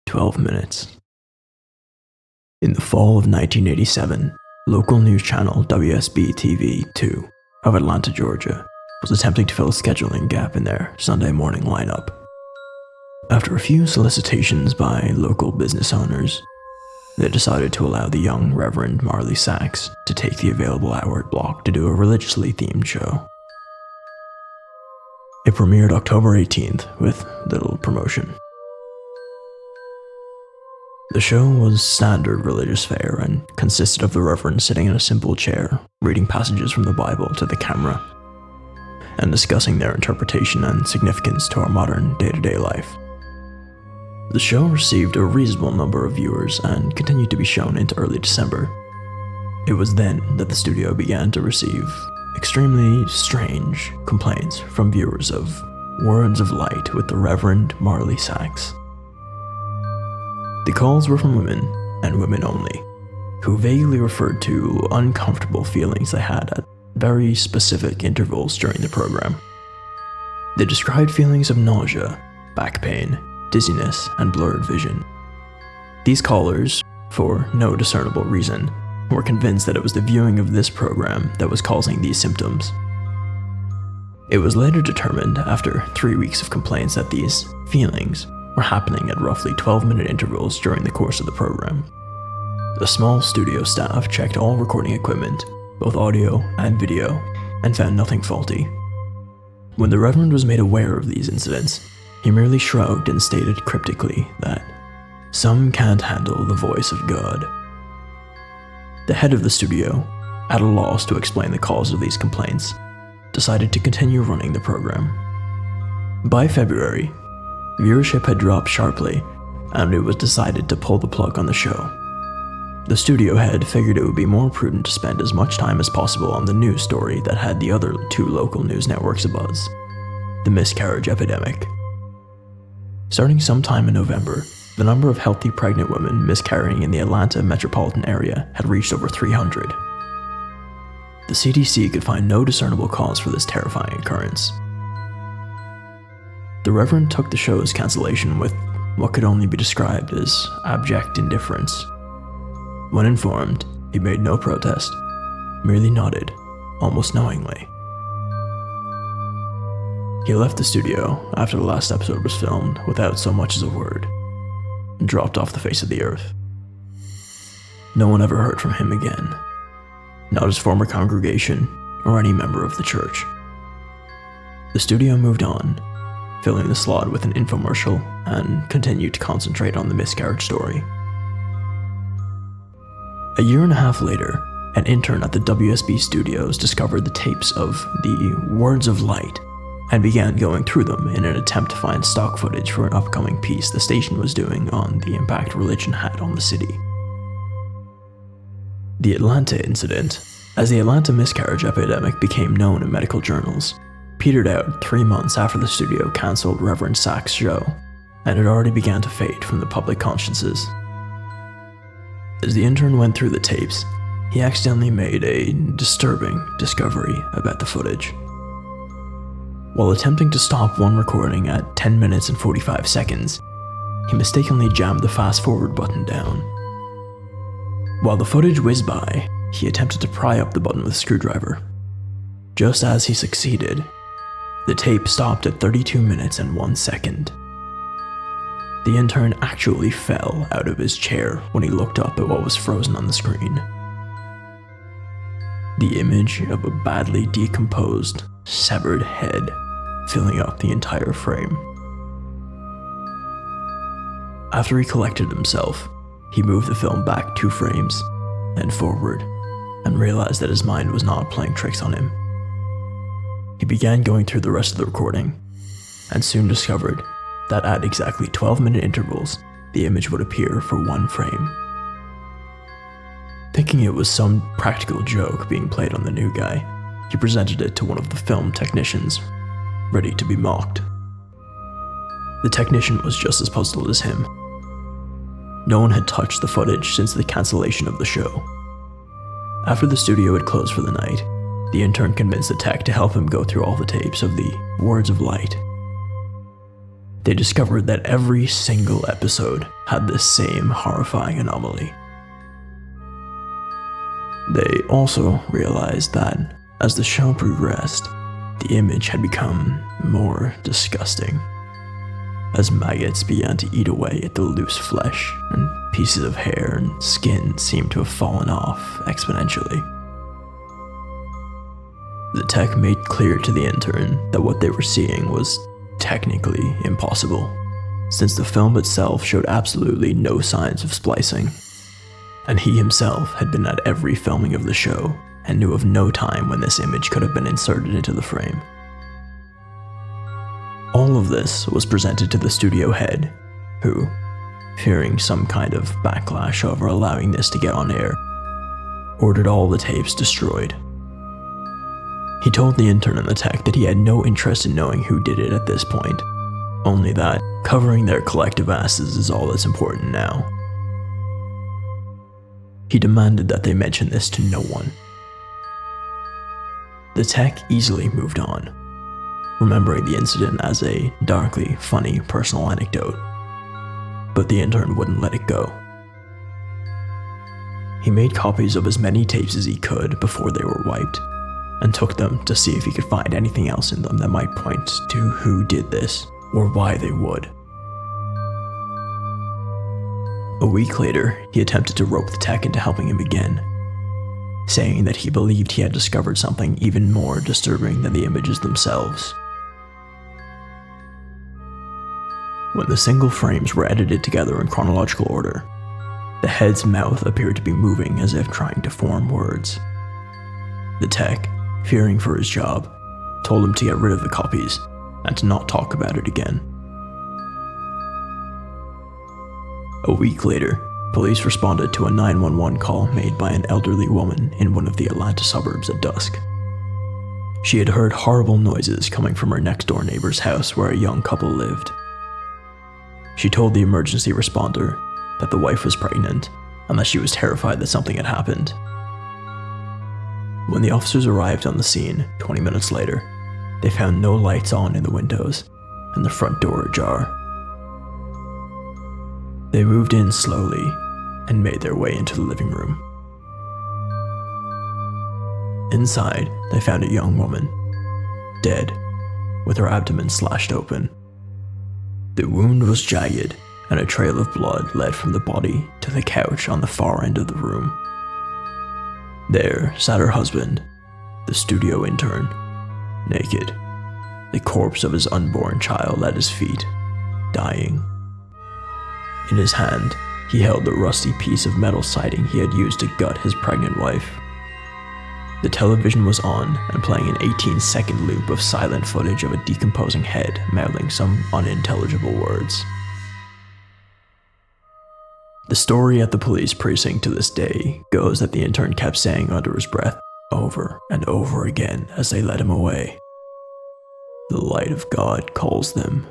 12 minutes. In the fall of 1987, local news channel WSB-TV2 of Atlanta, Georgia, was attempting to fill a scheduling gap in their Sunday morning lineup. After a few solicitations by local business owners, they decided to allow the young Reverend Marley Sachs to take the available hour block to do a religiously themed show. It premiered October 18th with little promotion. The show was standard religious fare and consisted of the Reverend sitting in a simple chair, reading passages from the Bible to the camera, and discussing their interpretation and significance to our modern day-to-day life. The show received a reasonable number of viewers and continued to be shown into early December. It was then that the studio began to receive extremely strange complaints from viewers of Words of Light with the Reverend Marley Sachs. The calls were from women, and women only, who vaguely referred to uncomfortable feelings they had at very specific intervals during the program. They described feelings of nausea, back pain, dizziness, and blurred vision. These callers, for no discernible reason, were convinced that it was the viewing of this program that was causing these symptoms. It was later determined, after 3 weeks of complaints, that these feelings were happening at roughly 12-minute intervals during the course of the program. The small studio staff checked all recording equipment, both audio and video, and found nothing faulty. When the Reverend was made aware of these incidents, he merely shrugged and stated cryptically that some can't handle the voice of God. The head of the studio, at a loss to explain the cause of these complaints, decided to continue running the program. By February, viewership had dropped sharply, and it was decided to pull the plug on the show. The studio head figured it would be more prudent to spend as much time as possible on the news story that had the other two local news networks abuzz, the miscarriage epidemic. Starting sometime in November, the number of healthy pregnant women miscarrying in the Atlanta metropolitan area had reached over 300. The CDC could find no discernible cause for this terrifying occurrence. The Reverend took the show's cancellation with what could only be described as abject indifference. When informed, he made no protest, merely nodded, almost knowingly. He left the studio after the last episode was filmed without so much as a word, and dropped off the face of the earth. No one ever heard from him again, not his former congregation or any member of the church. The studio moved on, filling the slot with an infomercial, and continued to concentrate on the miscarriage story. A year and a half later, an intern at the WSB studios discovered the tapes of the Words of Light and began going through them in an attempt to find stock footage for an upcoming piece the station was doing on the impact religion had on the city. The Atlanta incident, as the Atlanta miscarriage epidemic became known in medical journals, petered out 3 months after the studio cancelled Reverend Sachs' show, and it already began to fade from the public consciences. As the intern went through the tapes, he accidentally made a disturbing discovery about the footage. While attempting to stop one recording at 10 minutes and 45 seconds, he mistakenly jammed the fast-forward button down. While the footage whizzed by, he attempted to pry up the button with a screwdriver. Just as he succeeded, the tape stopped at 32 minutes and 1 second. The intern actually fell out of his chair when he looked up at what was frozen on the screen. The image of a badly decomposed, severed head filling up the entire frame. After he collected himself, he moved the film back 2 frames, then forward, and realized that his mind was not playing tricks on him. He began going through the rest of the recording, and soon discovered that at exactly 12-minute intervals, the image would appear for 1 frame. Thinking it was some practical joke being played on the new guy, he presented it to one of the film technicians, ready to be mocked. The technician was just as puzzled as him. No one had touched the footage since the cancellation of the show. After the studio had closed for the night, the intern convinced the tech to help him go through all the tapes of the Words of Light. they discovered that every single episode had this same horrifying anomaly. They also realized that, as the show progressed, the image had become more disgusting, as maggots began to eat away at the loose flesh, and pieces of hair and skin seemed to have fallen off exponentially. The tech made clear to the intern that what they were seeing was technically impossible, since the film itself showed absolutely no signs of splicing, and he himself had been at every filming of the show and knew of no time when this image could have been inserted into the frame. All of this was presented to the studio head, who, fearing some kind of backlash over allowing this to get on air, ordered all the tapes destroyed. He told the intern and the tech that he had no interest in knowing who did it at this point, only that covering their collective asses is all that's important now. He demanded that they mention this to no one. The tech easily moved on, remembering the incident as a darkly funny personal anecdote, but the intern wouldn't let it go. He made copies of as many tapes as he could before they were wiped, and took them to see if he could find anything else in them that might point to who did this, or why they would. A week later, he attempted to rope the tech into helping him again, saying that he believed he had discovered something even more disturbing than the images themselves. When the single frames were edited together in chronological order, the head's mouth appeared to be moving as if trying to form words. The tech, fearing for his job, told him to get rid of the copies and to not talk about it again. A week later, police responded to a 911 call made by an elderly woman in one of the Atlanta suburbs at dusk. She had heard horrible noises coming from her next-door neighbor's house where a young couple lived. She told the emergency responder that the wife was pregnant and that she was terrified that something had happened. When the officers arrived on the scene 20 minutes later, they found no lights on in the windows and the front door ajar. They moved in slowly and made their way into the living room. Inside, they found a young woman, dead, with her abdomen slashed open. The wound was jagged, and a trail of blood led from the body to the couch on the far end of the room. There sat her husband, the studio intern, naked, the corpse of his unborn child at his feet, dying. In his hand, he held the rusty piece of metal siding he had used to gut his pregnant wife. The television was on and playing an 18-second loop of silent footage of a decomposing head mouthing some unintelligible words. The story at the police precinct to this day goes that the intern kept saying under his breath over and over again as they led him away, "The light of God calls them."